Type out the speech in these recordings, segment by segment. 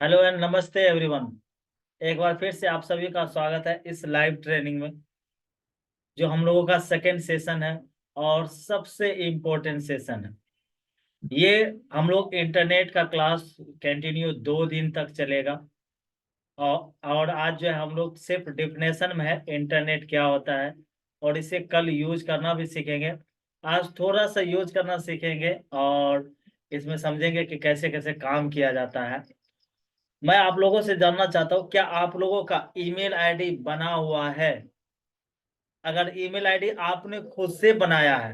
Hello and नमस्ते everyone. एक बार फिर से आप सभी का स्वागत है इस लाइव ट्रेनिंग में, जो हम लोगों का सेकेंड सेशन है और सबसे इम्पोर्टेंट सेशन है। ये हम लोग इंटरनेट का क्लास कंटिन्यू 2 दिन तक चलेगा। और आज जो है हम लोग सिर्फ डिफिनेशन में है इंटरनेट क्या होता है, और इसे कल यूज करना भी सीखेंगे। आज थोड़ा सा यूज करना सीखेंगे और इसमें समझेंगे कि कैसे कैसे काम किया जाता है। मैं आप लोगों से जानना चाहता हूँ, क्या आप लोगों का ईमेल आईडी बना हुआ है? अगर ईमेल आईडी आपने खुद से बनाया है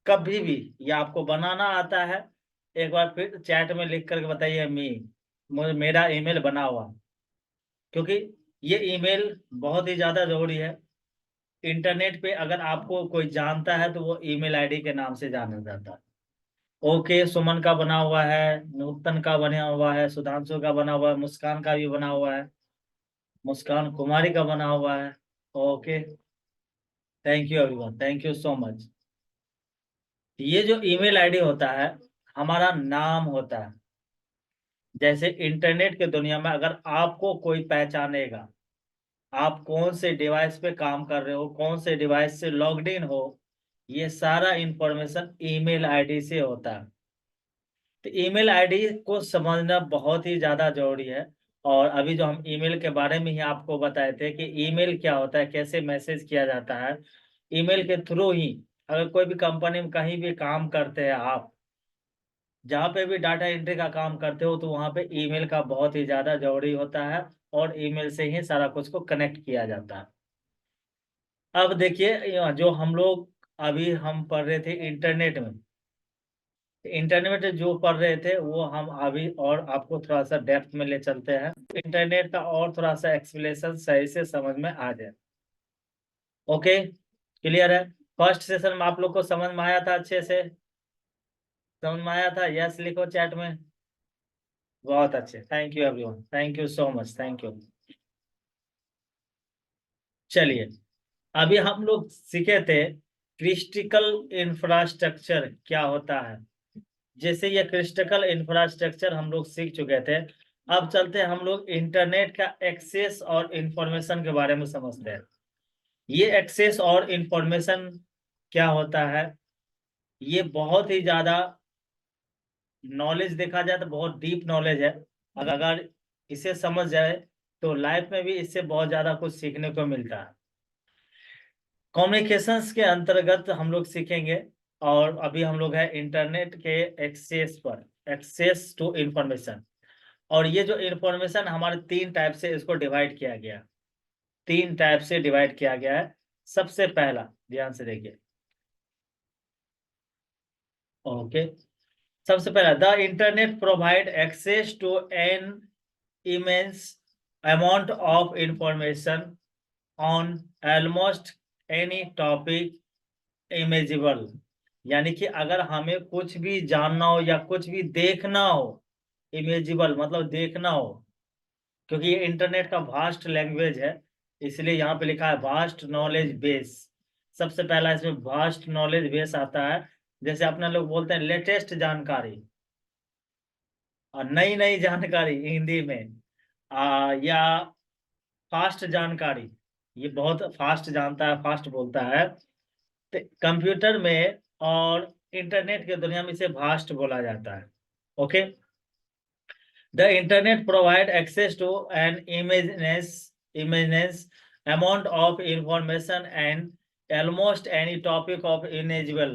कभी भी, या आपको बनाना आता है, एक बार फिर चैट में लिख करके बताइए मुझे मेरा ईमेल बना हुआ। क्योंकि ये ईमेल बहुत ही ज्यादा जरूरी है। इंटरनेट पे अगर आपको कोई जानता है तो वो ईमेल आईडी के नाम से जाना जाता है। ओके, सुमन का बना हुआ है, नूतन का बना हुआ है, सुधांशु का बना हुआ है, मुस्कान का भी बना हुआ है, मुस्कान कुमारी का बना हुआ है। Okay, thank you everyone, thank you so much. ये जो ईमेल आईडी होता है हमारा नाम होता है। जैसे इंटरनेट के दुनिया में अगर आपको कोई पहचानेगा, आप कौन से डिवाइस पे काम कर रहे हो, कौन से डिवाइस से लॉग्ड इन हो, ये सारा इंफॉर्मेशन ईमेल आईडी से होता है। तो ईमेल आईडी को समझना बहुत ही ज्यादा जरूरी है। और अभी जो हम ईमेल के बारे में ही आपको बताए थे कि ईमेल क्या होता है, कैसे मैसेज किया जाता है। ईमेल के थ्रू ही अगर कोई भी कंपनी में कहीं भी काम करते हैं आप, जहाँ पे भी डाटा एंट्री का काम करते हो, तो वहाँ पे ईमेल का बहुत ही ज्यादा जरूरी होता है। और ईमेल से ही सारा कुछ को कनेक्ट किया जाता है। अब देखिए, जो हम लोग अभी हम पढ़ रहे थे इंटरनेट में, इंटरनेट में जो पढ़ रहे थे वो हम अभी और आपको थोड़ा सा डेप्थ में ले चलते हैं, इंटरनेट का और थोड़ा सा एक्सप्लेनेशन सही से समझ में आ जाए। ओके, क्लियर है? फर्स्ट सेशन में आप लोग को समझ में आया था? अच्छे से समझ में आया था? यस लिखो चैट में। बहुत अच्छे, thank you everyone, thank you so much, thank you. चलिए, अभी हम लोग सीखे थे क्रिस्टिकल इंफ्रास्ट्रक्चर क्या होता है। जैसे ये क्रिस्टिकल इंफ्रास्ट्रक्चर हम लोग सीख चुके थे, अब चलते हैं हम लोग इंटरनेट का एक्सेस और इंफॉर्मेशन के बारे में समझते हैं। ये एक्सेस और इंफॉर्मेशन क्या होता है, ये बहुत ही ज्यादा नॉलेज देखा जाए तो बहुत डीप नॉलेज है। अगर इसे समझ जाए तो लाइफ में भी इससे बहुत ज्यादा कुछ सीखने को मिलता है। कम्युनिकेशंस के अंतर्गत हम लोग सीखेंगे। और अभी हम लोग है इंटरनेट के एक्सेस पर, एक्सेस टू इंफॉर्मेशन। और ये जो इंफॉर्मेशन हमारे तीन टाइप से इसको डिवाइड किया गया, तीन टाइप से डिवाइड किया गया है। सबसे पहला, ध्यान से देखिए। ओके, सबसे पहला, the internet provide access to an immense amount of information on almost any topic imaginable. यानी कि अगर हमें कुछ भी जानना हो या कुछ भी देखना हो, इमेजिबल मतलब देखना हो, क्योंकि ये इंटरनेट का वास्ट लैंग्वेज है, इसलिए यहाँ पे लिखा है वास्ट नॉलेज बेस। सबसे पहला इसमें वास्ट नॉलेज बेस आता है। जैसे अपने लोग बोलते हैं लेटेस्ट जानकारी और नई नई जानकारी हिंदी में, या फास्ट जानकारी, ये बहुत फास्ट जानता है, फास्ट बोलता है। तो कंप्यूटर में और इंटरनेट के दुनिया में इसे वास्ट बोला जाता है। Okay, the internet provide access to an immense amount of information and almost any topic of imaginable.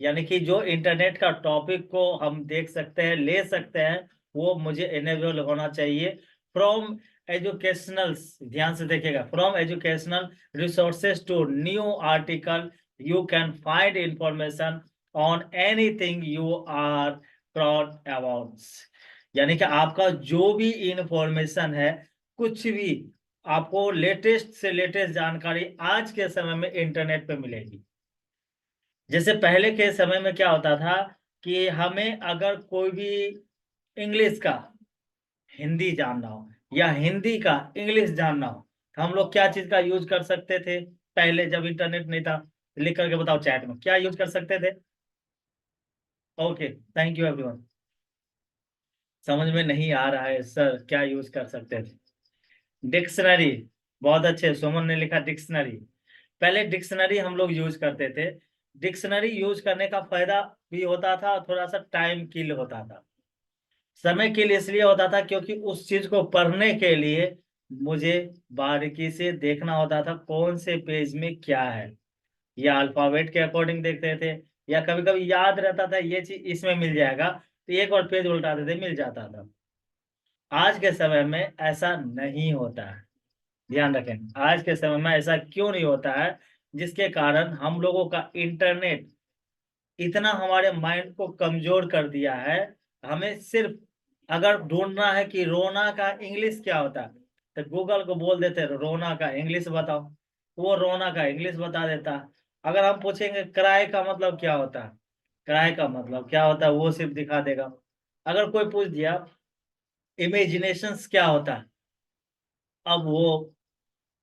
यानी कि जो इंटरनेट का टॉपिक को हम देख सकते हैं, ले सकते हैं, वो मुझे इनेबल होना चाहिए। फ्रॉम एजुकेशनल, ध्यान से देखिएगा, from educational resources to new article, you can find information on anything you are proud about. यानी कि आपका जो भी इंफॉर्मेशन है, कुछ भी, आपको लेटेस्ट से लेटेस्ट जानकारी आज के समय में इंटरनेट पे मिलेगी। जैसे पहले के समय में क्या होता था कि हमें अगर कोई भी इंग्लिश का हिंदी जानना हो या हिंदी का इंग्लिश जानना हो, तो हम लोग क्या चीज का यूज कर सकते थे? पहले जब इंटरनेट नहीं था, लिख करके बताओ चैट में, क्या यूज कर सकते थे? Okay, thank you everyone. समझ में नहीं आ रहा है सर, क्या यूज कर सकते थे? डिक्शनरी। बहुत अच्छे, सुमन ने लिखा डिक्शनरी। पहले डिक्शनरी हम लोग यूज करते थे। डिक्शनरी यूज करने का फायदा भी होता था और थोड़ा सा टाइम किल होता था। समय किल इसलिए होता था क्योंकि उस चीज को पढ़ने के लिए मुझे बारीकी से देखना होता था कौन से पेज में क्या है, या अल्फाबेट के अकॉर्डिंग देखते थे, या कभी कभी याद रहता था ये चीज इसमें मिल जाएगा तो एक और पेज उल्टाते थे, मिल जाता था। आज के समय में ऐसा नहीं होता है। ध्यान रखें, आज के समय में ऐसा क्यों नहीं होता है? जिसके कारण हम लोगों का इंटरनेट इतना हमारे माइंड को कमजोर कर दिया है। हमें सिर्फ अगर ढूंढना है कि रोना का इंग्लिश क्या होता है, तो गूगल को बोल देते रोना का इंग्लिश बताओ, वो रोना का इंग्लिश बता देता। अगर हम पूछेंगे क्राई का मतलब क्या होता है, क्राई का मतलब क्या होता है, वो सिर्फ दिखा देगा। अगर कोई पूछ दिया इमेजिनेशंस क्या होता है, अब वो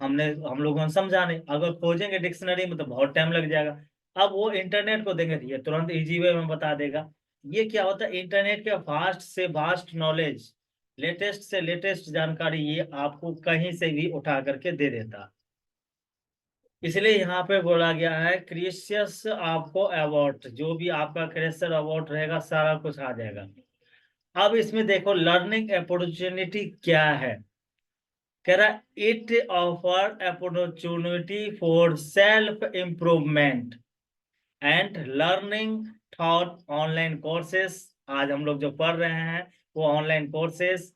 हम लोगों ने समझा नहीं। अगर खोजेंगे डिक्शनरी में तो बहुत टाइम लग जाएगा। अब वो इंटरनेट को देंगे तो ये तुरंत इजी वे में बता देगा। ये क्या होता है, इंटरनेट के फास्ट से फास्ट नॉलेज, लेटेस्ट से लेटेस्ट जानकारी ये आपको कहीं से भी उठा करके दे देता। इसलिए यहाँ पे बोला गया है क्रिएशियस आपको अवार्ड, जो भी आपका क्रिएशर अवार्ड रहेगा सारा कुछ आ जाएगा। अब इसमें देखो लर्निंग अपॉर्चुनिटी क्या है। कह रहा it offer opportunity for self improvement and learning thought online courses. आज हम लोग जो पढ़ रहे हैं वो ऑनलाइन कोर्सेस,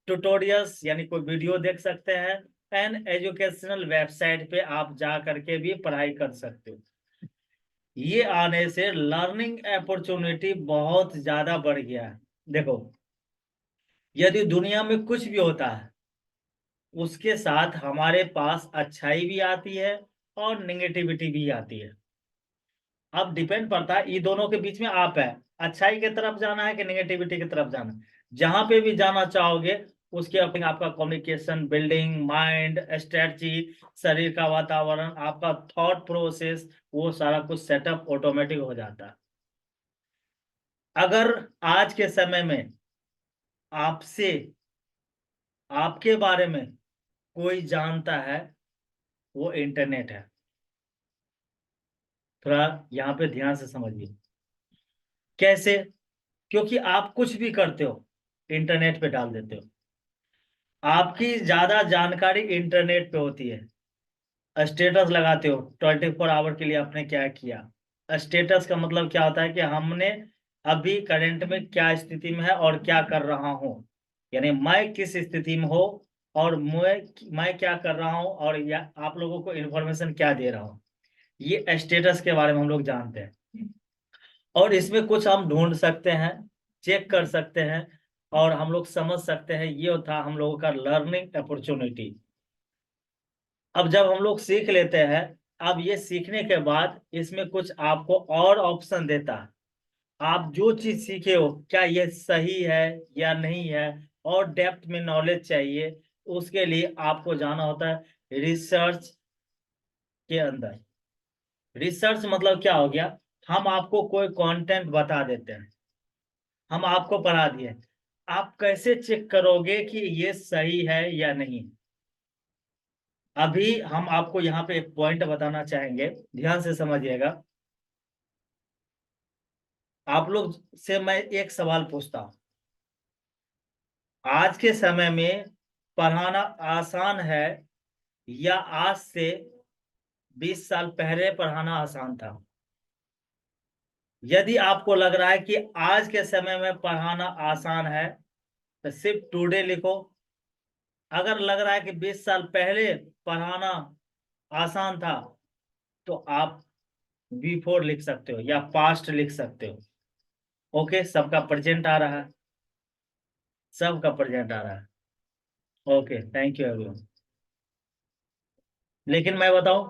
ट्यूटोरियल्स यानी कोई वीडियो देख सकते हैं, एंड एजुकेशनल वेबसाइट पे आप जा करके भी पढ़ाई कर सकते हो। ये आने से लर्निंग अपॉर्चुनिटी बहुत ज्यादा बढ़ गया है। देखो, यदि दुनिया में कुछ भी होता है उसके साथ हमारे पास अच्छाई भी आती है और निगेटिविटी भी आती है। अब डिपेंड पड़ता है ये दोनों के बीच में आप है, अच्छाई की तरफ जाना है कि निगेटिविटी की तरफ जाना है। जहां पे भी जाना चाहोगे उसके अपने आपका कम्युनिकेशन, बिल्डिंग, माइंड, स्ट्रेटजी, शरीर का वातावरण, आपका थॉट प्रोसेस, वो सारा कुछ सेटअप ऑटोमेटिक हो जाता है। अगर आज के समय में आपसे आपके बारे में कोई जानता है, वो इंटरनेट है। थोड़ा यहाँ पे ध्यान से समझिए। कैसे? क्योंकि आप कुछ भी करते हो इंटरनेट पे डाल देते हो। आपकी ज्यादा जानकारी इंटरनेट पे होती है। स्टेटस लगाते हो 24 आवर के लिए आपने क्या किया। स्टेटस का मतलब क्या होता है कि हमने अभी करंट में क्या स्थिति में है और क्या कर रहा हूँ, यानी मैं किस स्थिति में हो और मैं क्या कर रहा हूँ, और या आप लोगों को इन्फॉर्मेशन क्या दे रहा हूँ। ये स्टेटस के बारे में हम लोग जानते हैं। और इसमें कुछ हम ढूंढ सकते हैं, चेक कर सकते हैं, और हम लोग समझ सकते हैं। ये था हम लोगों का लर्निंग अपॉर्चुनिटी। अब जब हम लोग सीख लेते हैं, अब ये सीखने के बाद इसमें कुछ आपको और ऑप्शन देता है। आप जो चीज सीखे हो क्या ये सही है या नहीं है, और डेप्थ में नॉलेज चाहिए, उसके लिए आपको जाना होता है रिसर्च के अंदर। रिसर्च मतलब क्या हो गया, हम आपको कोई कंटेंट बता देते हैं, हम आपको पढ़ा दिए, आप कैसे चेक करोगे कि ये सही है या नहीं। अभी हम आपको यहाँ पे एक पॉइंट बताना चाहेंगे, ध्यान से समझिएगा। आप लोग से मैं एक सवाल पूछता हूँ, आज के समय में पढ़ाना आसान है या आज से 20 साल पहले पढ़ाना आसान था? यदि आपको लग रहा है कि आज के समय में पढ़ाना आसान है तो सिर्फ टुडे लिखो। अगर लग रहा है कि 20 साल पहले पढ़ाना आसान था तो आप बिफोर लिख सकते हो या पास्ट लिख सकते हो। ओके, सबका प्रेजेंट आ रहा है, सबका प्रेजेंट आ रहा है। Okay, thank you everyone. लेकिन मैं बताऊं,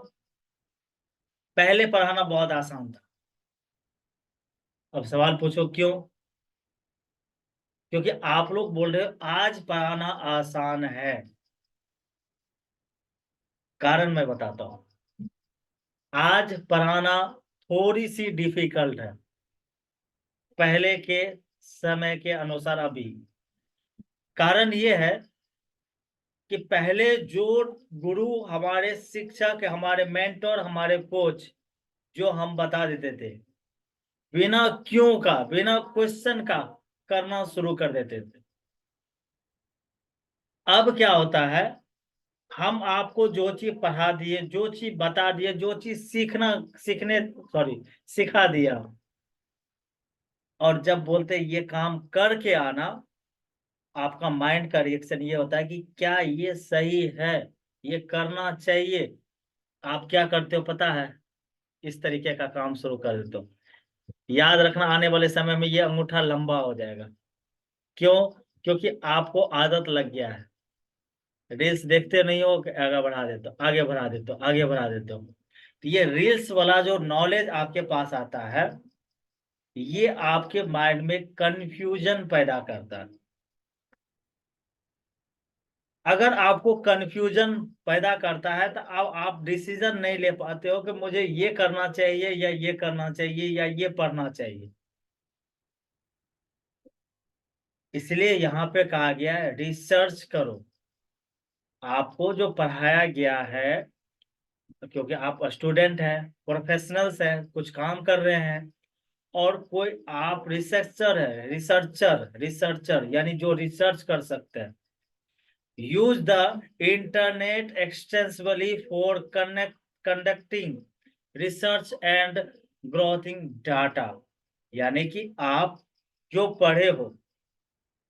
पहले पढ़ाना बहुत आसान था। अब सवाल पूछो क्यों? क्योंकि आप लोग बोल रहे हो आज पढ़ाना आसान है। कारण मैं बताता हूं। आज पढ़ाना थोड़ी सी डिफिकल्ट है पहले के समय के अनुसार अभी। कारण ये है कि पहले जो गुरु, हमारे शिक्षक, हमारे मेंटर, हमारे कोच जो हम बता देते थे, बिना क्यों का, बिना क्वेश्चन का करना शुरू कर देते थे। अब क्या होता है, हम आपको जो चीज पढ़ा दिए, जो चीज बता दिए, जो चीज सिखा दिया, और जब बोलते ये काम करके आना, आपका माइंड का रिएक्शन ये होता है कि क्या ये सही है, ये करना चाहिए। आप क्या करते हो पता है, इस तरीके का काम शुरू कर देते हो। याद रखना, आने वाले समय में ये अंगूठा लंबा हो जाएगा। क्यों? क्योंकि आपको आदत लग गया है। रील्स देखते नहीं हो कि आगे बढ़ा देते हो, आगे बढ़ा देते हो, आगे बढ़ा देते हो। तो ये रील्स वाला जो नॉलेज आपके पास आता है, ये आपके माइंड में कंफ्यूजन पैदा करता है। अगर आपको कंफ्यूजन पैदा करता है तो अब आप डिसीजन नहीं ले पाते हो कि मुझे ये करना चाहिए या ये करना चाहिए या ये पढ़ना चाहिए। इसलिए यहाँ पे कहा गया है रिसर्च करो। आपको जो पढ़ाया गया है, क्योंकि आप स्टूडेंट हैं, प्रोफेशनल्स हैं, कुछ काम कर रहे हैं, और कोई आप रिसर्चर है, रिसर्चर यानी जो रिसर्च कर सकते हैं। Use the internet extensively for conducting research and gathering data. यानी कि आप जो पढ़े हो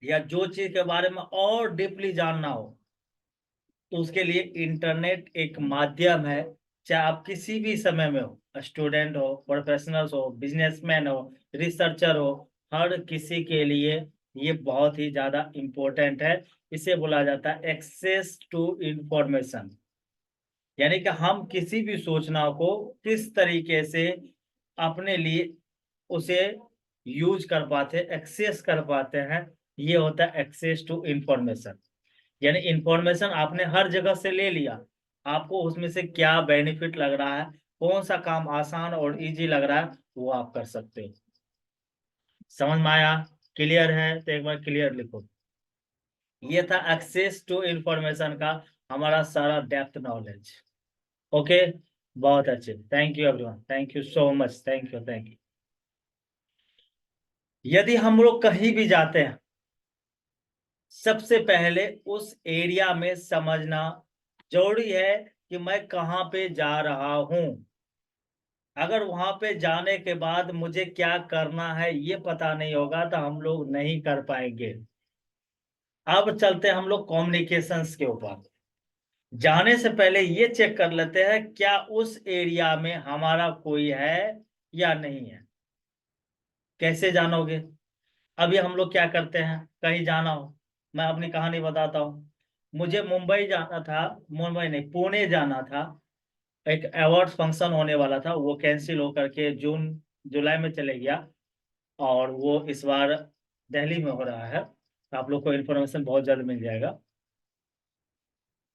या जो चीज के बारे में और डीपली जानना हो, तो उसके लिए इंटरनेट एक माध्यम है। चाहे आप किसी भी समय में हो, स्टूडेंट हो, प्रोफेशनल्स हो, बिजनेसमैन हो, रिसर्चर हो, हर किसी के लिए ये बहुत ही ज्यादा इम्पोर्टेंट है। इसे बोला जाता है एक्सेस टू इंफॉर्मेशन। यानी कि हम किसी भी सूचना को किस तरीके से अपने लिए उसे यूज कर पाते, एक्सेस कर पाते हैं, ये होता है एक्सेस टू इंफॉर्मेशन। यानी इंफॉर्मेशन आपने हर जगह से ले लिया, आपको उसमें से क्या बेनिफिट लग रहा है, कौन सा काम आसान और इजी लग रहा है, वो आप कर सकते हो। समझ में आया? क्लियर है तो एक बार क्लियर लिखो। ये था एक्सेस टू इंफॉर्मेशन का हमारा सारा डेप्थ नॉलेज। ओके, बहुत अच्छे, thank you everyone, thank you so much, thank you, thank you. यदि हम लोग कहीं भी जाते हैं, सबसे पहले उस एरिया में समझना जरूरी है कि मैं कहाँ पे जा रहा हूं। अगर वहां पे जाने के बाद मुझे क्या करना है ये पता नहीं होगा तो हम लोग नहीं कर पाएंगे। अब चलते हैं हम लोग कम्युनिकेशंस के ऊपर। जाने से पहले ये चेक कर लेते हैं क्या उस एरिया में हमारा कोई है या नहीं है। कैसे जानोगे? अभी हम लोग क्या करते हैं, कहीं जाना हो, मैं अपनी कहानी बताता हूँ। मुझे मुंबई जाना था, मुंबई नहीं, पुणे जाना था। एक अवार्ड फंक्शन होने वाला था, वो कैंसिल होकर के जून जुलाई में चले गया, और वो इस बार दिल्ली में हो रहा है। आप लोग को इन्फॉर्मेशन बहुत जल्द मिल जाएगा।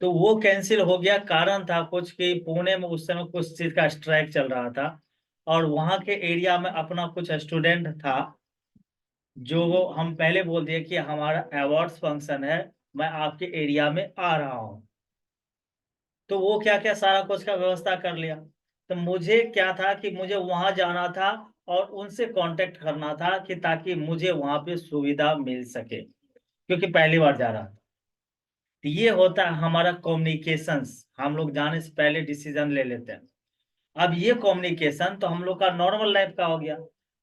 तो वो कैंसिल हो गया, कारण था कुछ कि पुणे में उस समय कुछ चीज का स्ट्राइक चल रहा था, और वहां के एरिया में अपना कुछ स्टूडेंट था, जो हम पहले बोल दिए कि हमारा अवार्ड्स फंक्शन है, मैं आपके एरिया में आ रहा हूँ। तो वो क्या क्या सारा कुछ का व्यवस्था कर लिया। तो मुझे क्या था कि मुझे वहां जाना था और उनसे कांटेक्ट करना था कि ताकि मुझे वहां पे सुविधा मिल सके, क्योंकि पहली बार जा रहा था। तो ये होता है हमारा कम्युनिकेशंस, हम लोग जाने से पहले डिसीजन ले लेते हैं। अब ये कम्युनिकेशन तो हम लोग का नॉर्मल लाइफ का हो गया,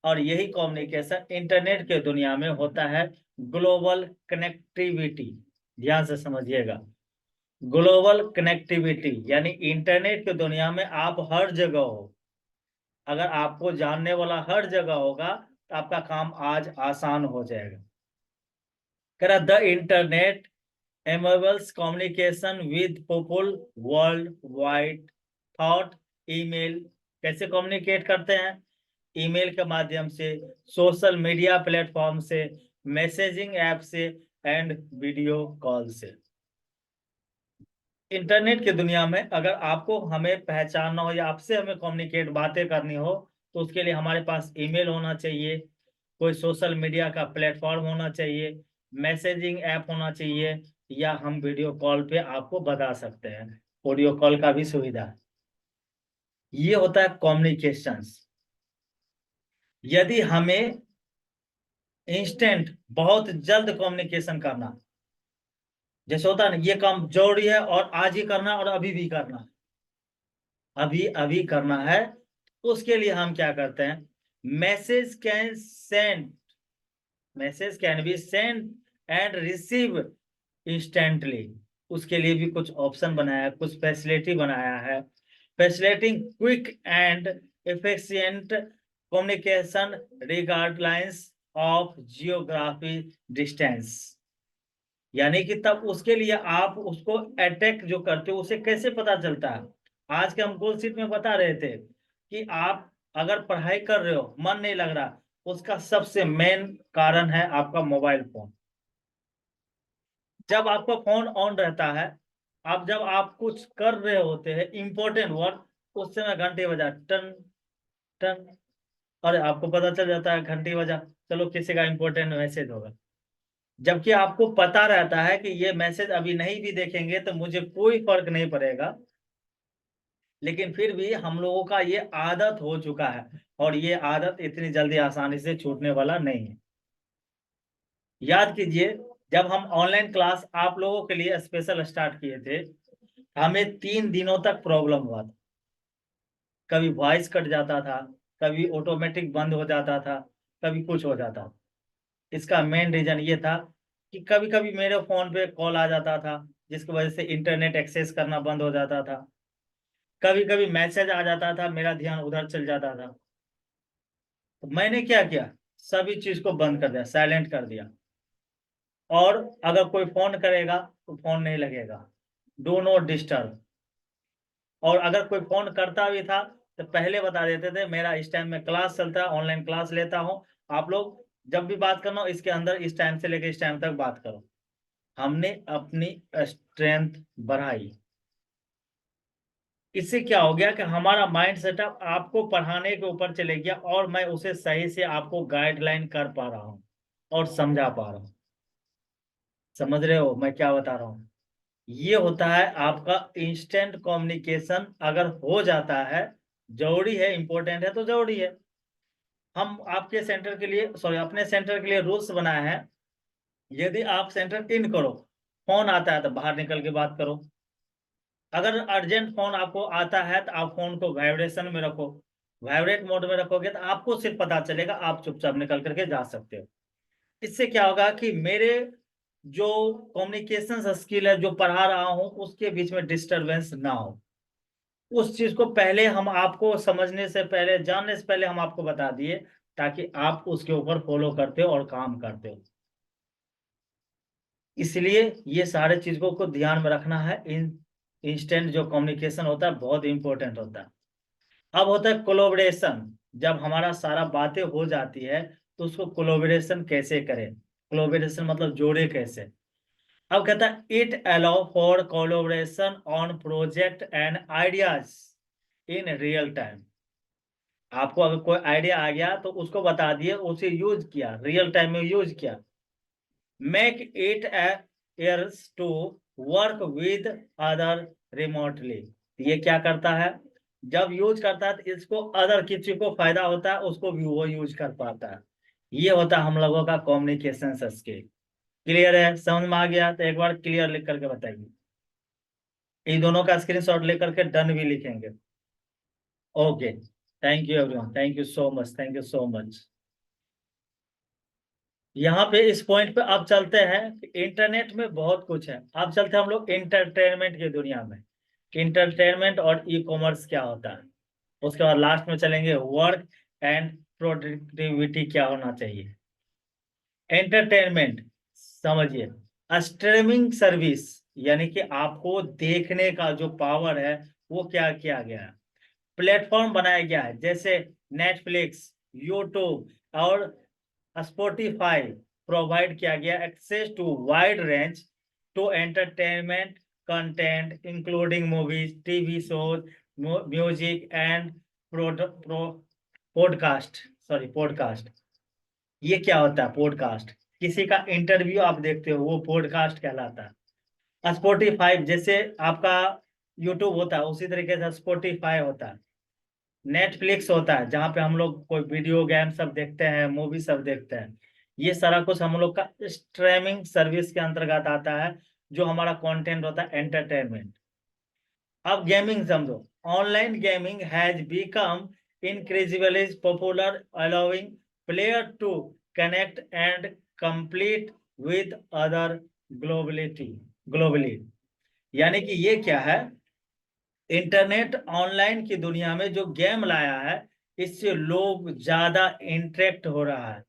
और यही कम्युनिकेशन इंटरनेट के दुनिया में होता है ग्लोबल कनेक्टिविटी। ध्यान से समझिएगा, ग्लोबल कनेक्टिविटी यानी इंटरनेट की दुनिया में आप हर जगह हो। अगर आपको जानने वाला हर जगह होगा तो आपका काम आज आसान हो जाएगा। कह the internet enables communication with people world wide. Thought, email, कैसे कम्युनिकेट करते हैं? ईमेल के माध्यम से, सोशल मीडिया प्लेटफॉर्म से, मैसेजिंग ऐप से, एंड वीडियो कॉल से। इंटरनेट की दुनिया में अगर आपको हमें पहचानना हो या आपसे हमें कम्युनिकेट बातें करनी हो, तो उसके लिए हमारे पास ईमेल होना चाहिए, कोई सोशल मीडिया का प्लेटफॉर्म होना चाहिए, मैसेजिंग ऐप होना चाहिए, या हम वीडियो कॉल पे आपको बता सकते हैं, ऑडियो कॉल का भी सुविधा है। ये होता है कम्युनिकेशंस। यदि हमें इंस्टेंट बहुत जल्द कम्युनिकेशन करना, जैसे होता है ना, ये काम जरूरी है और आज ही करना है और अभी भी करना है, अभी अभी करना है, उसके लिए हम क्या करते हैं, message can send, message can be send and receive instantly. उसके लिए भी कुछ ऑप्शन बनाया है, कुछ फैसिलिटी बनाया है, facilitating quick and efficient communication regardless of geography distance. यानी कि तब उसके लिए आप उसको अटैक जो करते हो उसे कैसे पता चलता है। आज के हम गोल शीट में बता रहे थे कि आप अगर पढ़ाई कर रहे हो, मन नहीं लग रहा, उसका सबसे मेन कारण है आपका मोबाइल फोन। जब आपका फोन ऑन रहता है, अब जब आप कुछ कर रहे होते हैं इंपॉर्टेंट वर्क, उस समय घंटे बजा, टन टन, अरे आपको पता चल जाता है घंटी बजा, चलो किसी का इंपॉर्टेंट मैसेज होगा। जबकि आपको पता रहता है कि ये मैसेज अभी नहीं भी देखेंगे तो मुझे कोई फर्क नहीं पड़ेगा, लेकिन फिर भी हम लोगों का ये आदत हो चुका है, और ये आदत इतनी जल्दी आसानी से छूटने वाला नहीं है। याद कीजिए, जब हम ऑनलाइन क्लास आप लोगों के लिए स्पेशल स्टार्ट किए थे, हमें 3 दिनों तक प्रॉब्लम हुआ था। कभी वॉइस कट जाता था, कभी ऑटोमेटिक बंद हो जाता था, कभी कुछ हो जाता था। इसका मेन रीजन ये था कि कभी कभी मेरे फोन पे कॉल आ जाता था, जिसकी वजह से इंटरनेट एक्सेस करना बंद हो जाता था। कभी कभी मैसेज आ जाता था, मेरा ध्यान उधर चल जाता था। तो मैंने क्या किया, सभी चीज को बंद कर दिया, साइलेंट कर दिया। और अगर कोई फोन करेगा तो फोन नहीं लगेगा, डू नॉट डिस्टर्ब। और अगर कोई फोन करता भी था तो पहले बता देते थे मेरा इस टाइम में क्लास चलता है, ऑनलाइन क्लास लेता हूँ, आप लोग जब भी बात करना हो इसके अंदर इस टाइम से लेकर इस टाइम तक बात करो। हमने अपनी स्ट्रेंथ बढ़ाई। इससे क्या हो गया कि हमारा माइंड सेटअप आपको पढ़ाने के ऊपर चले गया, और मैं उसे सही से आपको गाइडलाइन कर पा रहा हूँ और समझा पा रहा हूँ। समझ रहे हो मैं क्या बता रहा हूँ। ये होता है आपका इंस्टेंट कम्युनिकेशन। अगर हो जाता है, जरूरी है, इंपॉर्टेंट है तो जरूरी है। हम आपके सेंटर के लिए, सॉरी, अपने सेंटर के लिए रूल्स बनाए हैं। यदि आप सेंटर इन करो, फोन आता है तो बाहर निकल के बात करो। अगर अर्जेंट फोन आपको आता है तो आप फोन को वाइब्रेशन में रखो, वाइब्रेट मोड में रखोगे तो आपको सिर्फ पता चलेगा, आप चुपचाप निकल करके जा सकते हो। इससे क्या होगा कि मेरे जो कम्युनिकेशन स्किल है, जो पढ़ा रहा हूं, उसके बीच में डिस्टरबेंस ना हो। उस चीज को पहले हम आपको समझने से पहले, जानने से पहले हम आपको बता दिए, ताकि आप उसके ऊपर फॉलो करते हो और काम करते हो। इसलिए ये सारे चीजों को ध्यान में रखना है। इंस्टेंट जो कम्युनिकेशन होता है बहुत इंपॉर्टेंट होता है। अब होता है कोलोबरेशन। जब हमारा सारा बातें हो जाती है तो उसको कोलोबरेशन कैसे करें, कोलोबरेशन मतलब जोड़े कैसे। अब कहता है it allow for collaboration on project and ideas in real time. आपको अगर कोई आइडिया आ गया तो उसको बता दिए, उसे यूज किया, रियल टाइम में यूज किया। मेक इट एयर्स to work with other remotely. ये क्या करता है, जब यूज करता है तो इसको अदर किसी को फायदा होता है, उसको भी वो यूज कर पाता है। ये होता है हम लोगों का कम्युनिकेशन स्किल। क्लियर है, समझ में आ गया तो एक बार क्लियर लिख करके बताइए। इन दोनों का स्क्रीनशॉट लेकर के डन भी लिखेंगे। Okay, thank you everyone, thank you so much, thank you so much. यहाँ पे इस पॉइंट पे अब चलते हैं कि इंटरनेट में बहुत कुछ है। अब चलते हैं हम लोग इंटरटेनमेंट की दुनिया में, कि इंटरटेनमेंट और ई कॉमर्स क्या होता है। उसके बाद लास्ट में चलेंगे वर्क एंड प्रोडक्टिविटी क्या होना चाहिए। एंटरटेनमेंट समझिए, स्ट्रीमिंग सर्विस, यानी कि आपको देखने का जो पावर है वो क्या किया गया है, प्लेटफॉर्म बनाया गया है। जैसे नेटफ्लिक्स, यूट्यूब और स्पॉटिफाई प्रोवाइड किया गया access to wide range to entertainment content including movies, TV shows, music and podcast. Sorry, podcast. ये क्या होता है पॉडकास्ट, किसी का इंटरव्यू आप देखते हो, वो पॉडकास्ट कहलाता है। स्पॉटिफाई जैसे आपका यूट्यूब होता है, उसी तरीके से स्पॉटिफाई होता है। नेटफ्लिक्स होता है, जहाँ पे हम लोग कोई वीडियो गेम सब देखते हैं, मूवी सब देखते हैं। ये सारा कुछ हम लोग का स्ट्रीमिंग सर्विस के अंतर्गत आता है, जो हमारा कंटेंट होता है एंटरटेनमेंट। अब गेमिंग समझो। Online gaming has become increasingly popular, allowing player to connect and compete with other globally। यानी कि ये क्या है, इंटरनेट ऑनलाइन की दुनिया में जो गेम लाया है, इससे लोग ज्यादा इंटरेक्ट हो रहा है।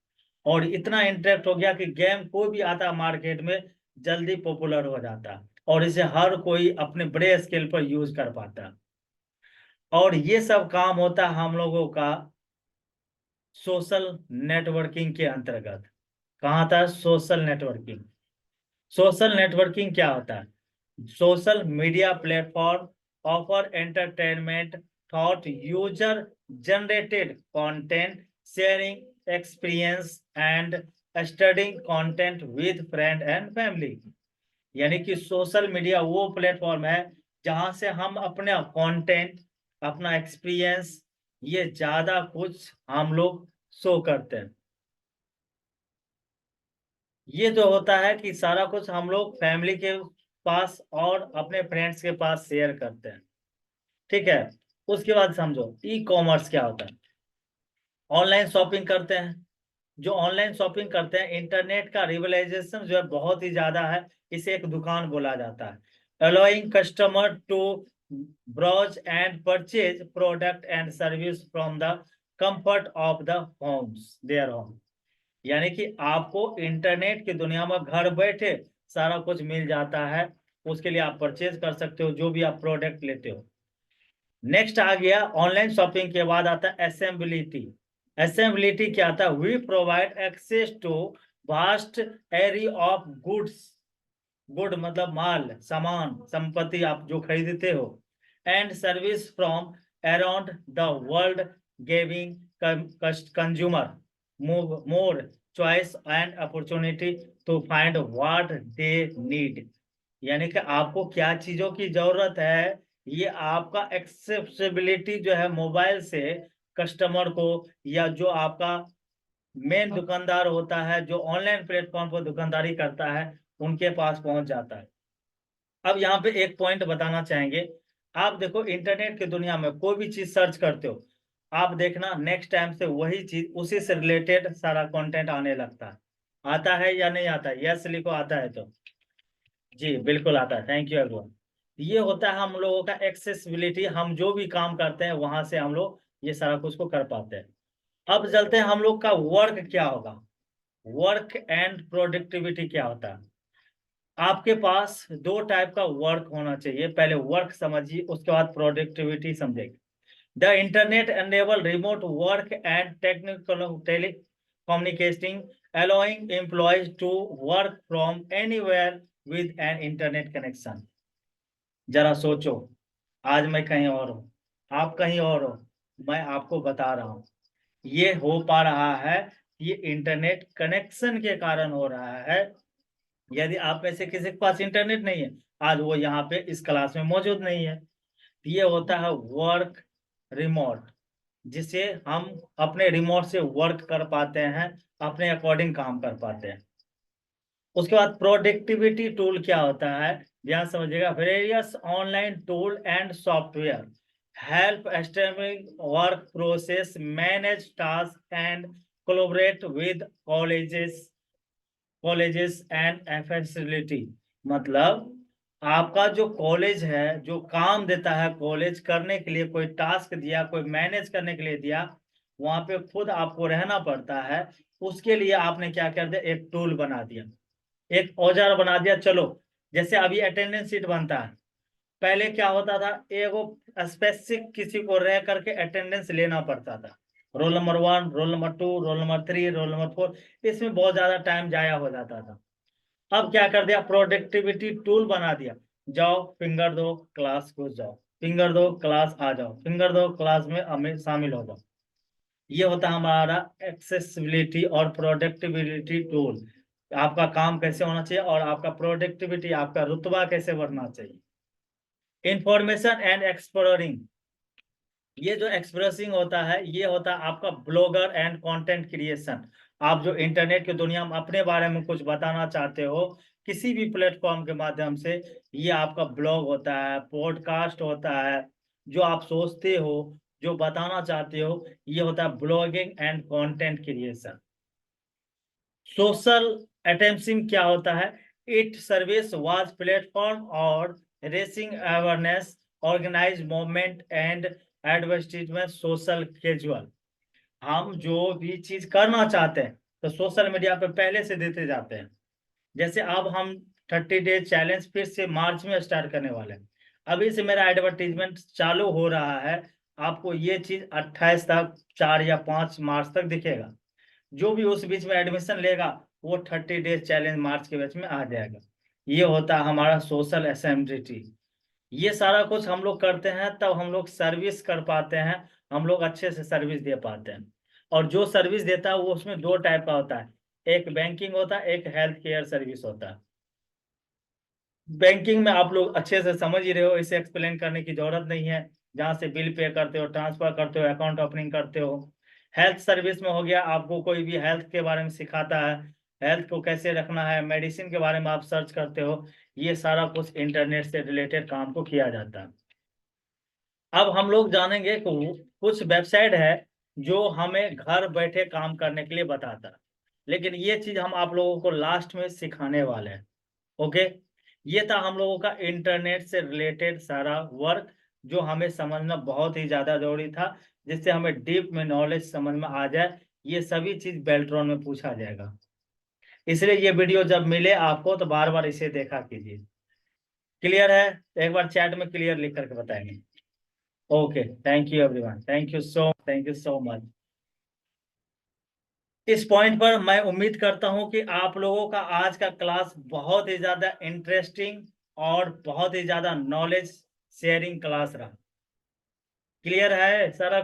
और इतना इंटरेक्ट हो गया कि गेम कोई भी आता मार्केट में जल्दी पॉपुलर हो जाता, और इसे हर कोई अपने बड़े स्केल पर यूज कर पाता। और ये सब काम होता है हम लोगों का सोशल नेटवर्किंग के अंतर्गत। कहाँ था सोशल नेटवर्किंग? सोशल नेटवर्किंग क्या होता है? Social media platform offer entertainment, thought, user generated content, sharing experience and studying content with friend and family. यानी कि सोशल मीडिया वो प्लेटफॉर्म है जहां से हम अपना कंटेंट, अपना एक्सपीरियंस, ये ज्यादा कुछ हम लोग शो करते हैं। ये जो होता है कि सारा कुछ हम लोग फैमिली के पास और अपने फ्रेंड्स के पास शेयर करते हैं। ठीक है। उसके बाद समझो ई कॉमर्स क्या होता है। ऑनलाइन शॉपिंग करते हैं। जो ऑनलाइन शॉपिंग करते हैं, इंटरनेट का रियलाइजेशन जो है बहुत ही ज्यादा है, इसे एक दुकान बोला जाता है। Allowing customer to browse and purchase product and service from the comfort of the homes their home. यानी कि आपको इंटरनेट की दुनिया में घर बैठे सारा कुछ मिल जाता है, उसके लिए आप परचेज कर सकते हो जो भी आप प्रोडक्ट लेते हो। नेक्स्ट आ गया ऑनलाइन शॉपिंग के बाद आता है असेंबिलिटी। असेंबिलिटी क्या आता है? We provide access to vast area of goods. Good मतलब माल, सामान, संपत्ति आप जो खरीदते हो, and service from around the world, giving consumer more choice and opportunity to find what they need. यानी कि आपको क्या चीजों की जरूरत है, ये आपका एक्सेसिबिलिटी जो है मोबाइल से कस्टमर को, या जो आपका मेन दुकानदार होता है जो ऑनलाइन प्लेटफॉर्म पर दुकानदारी करता है, उनके पास पहुंच जाता है। अब यहाँ पे एक पॉइंट बताना चाहेंगे। आप देखो इंटरनेट की दुनिया में कोई भी चीज सर्च करते हो, आप देखना नेक्स्ट टाइम से वही चीज, उसी से रिलेटेड सारा कंटेंट आने लगता है। आता है या नहीं आता है? यस लिखो आता है तो। जी बिल्कुल आता है, थैंक यू एवरीवन। ये होता है हम लोगों का एक्सेसिबिलिटी, हम जो भी काम करते हैं वहां से हम लोग ये सारा कुछ को कर पाते हैं। अब चलते हैं हम लोग का वर्क क्या होगा। वर्क एंड प्रोडक्टिविटी क्या होता है? आपके पास दो टाइप का वर्क होना चाहिए। पहले वर्क समझिए, उसके बाद प्रोडक्टिविटी समझेंगे। The internet enable remote work and technical telecommunicating, allowing employees to work from anywhere with an internet connection। जरा सोचो, आज मैं कहीं और हूँ, आप कहीं और हो, मैं आपको बता रहा हूँ, ये हो पा रहा है, ये इंटरनेट कनेक्शन के कारण हो रहा है। यदि आप में से किसी के पास इंटरनेट नहीं है, आज वो यहाँ पे इस क्लास में मौजूद नहीं है। ये होता है वर्क रिमोट, जिसे हम अपने रिमोट से वर्क कर पाते हैं, अपने अकॉर्डिंग काम कर पाते हैं। उसके बाद प्रोडक्टिविटी टूल क्या होता है, ध्यान समझिएगा। Various online tool and software help establish work process, manage task and collaborate with colleges and facility. मतलब आपका जो कॉलेज है, जो काम देता है कॉलेज करने के लिए, कोई टास्क दिया, कोई मैनेज करने के लिए दिया, वहां पे खुद आपको रहना पड़ता है। उसके लिए आपने क्या कर दिया, एक टूल बना दिया, एक औजार बना दिया। चलो जैसे अभी अटेंडेंस शीट बनता है, पहले क्या होता था, एगो स्पेसिफिक किसी को रह करके अटेंडेंस लेना पड़ता था। Roll number 1, roll number 2, roll number 3, roll number 4, इसमें बहुत ज्यादा टाइम जाया हो जाता था। अब क्या कर दिया, प्रोडक्टिविटी टूल बना दिया। जाओ फिंगर दो, क्लास घुस जाओ, फिंगर दो क्लास आ जाओ, फिंगर दो क्लास में शामिल हो जाओ। ये होता है हमारा एक्सेसिबिलिटी और प्रोडक्टिविटी टूल। आपका काम कैसे होना चाहिए और आपका प्रोडक्टिविटी, आपका रुतबा कैसे बढ़ना चाहिए। इंफॉर्मेशन एंड एक्सप्लोरिंग, ये जो एक्सप्रेसिंग होता है ये होता है आपका ब्लॉगर एंड कंटेंट क्रिएशन। आप जो इंटरनेट की दुनिया में अपने बारे में कुछ बताना चाहते हो किसी भी प्लेटफॉर्म के माध्यम से, ये आपका ब्लॉग होता है, पॉडकास्ट होता है, जो आप सोचते हो, जो बताना चाहते हो, ये होता है blogging and content creation. Social attempting क्या होता है, इट सर्विस वाज प्लेटफॉर्म और raising awareness, organise movement and advertisement social casual. हम जो भी चीज करना चाहते हैं तो सोशल मीडिया पे पहले से देते जाते हैं। जैसे अब हम 30 डेज चैलेंज फिर से मार्च में स्टार्ट करने वाले हैं, अभी से मेरा एडवर्टीजमेंट चालू हो रहा है। आपको ये चीज 28 तक, 4 या 5 मार्च तक दिखेगा। जो भी उस बीच में एडमिशन लेगा वो 30 डेज चैलेंज मार्च के बीच में आ जाएगा। ये होता है हमारा सोशल असेंबलिटी। ये सारा कुछ हम लोग करते हैं तब हम लोग सर्विस कर पाते हैं, हम लोग अच्छे से सर्विस दे पाते हैं। और जो सर्विस देता है वो उसमें दो टाइप का होता है, एक बैंकिंग होता है, एक हेल्थ केयर सर्विस होता है। बैंकिंग में आप लोग अच्छे से समझ ही रहे हो, इसे एक्सप्लेन करने की जरूरत नहीं है। जहाँ से बिल पे करते हो, ट्रांसफर करते हो, अकाउंट ओपनिंग करते हो। हेल्थ सर्विस में हो गया, आपको कोई भी हेल्थ के बारे में सिखाता है, हेल्थ को कैसे रखना है, मेडिसिन के बारे में आप सर्च करते हो। ये सारा कुछ इंटरनेट से रिलेटेड काम को किया जाता है। अब हम लोग जानेंगे कि कुछ वेबसाइट है जो हमें घर बैठे काम करने के लिए बताता है, लेकिन ये चीज हम आप लोगों को लास्ट में सिखाने वाले हैं। ओके, ये था हम लोगों का इंटरनेट से रिलेटेड सारा वर्क, जो हमें समझना बहुत ही ज्यादा जरूरी था, जिससे हमें डीप में नॉलेज समझ में आ जाए। ये सभी चीज बेल्ट्रॉन में पूछा जाएगा, इसलिए ये वीडियो जब मिले आपको तो बार बार इसे देखा कीजिए। क्लियर है? एक बार चैट में क्लियर लिख करके बताएंगे। Okay, thank you everyone, thank you so much. इस पॉइंट पर मैं उम्मीद करता हूं कि आप लोगों का आज का क्लास बहुत ही ज्यादा इंटरेस्टिंग और बहुत ही ज्यादा नॉलेज शेयरिंग क्लास रहा। क्लियर है सारा?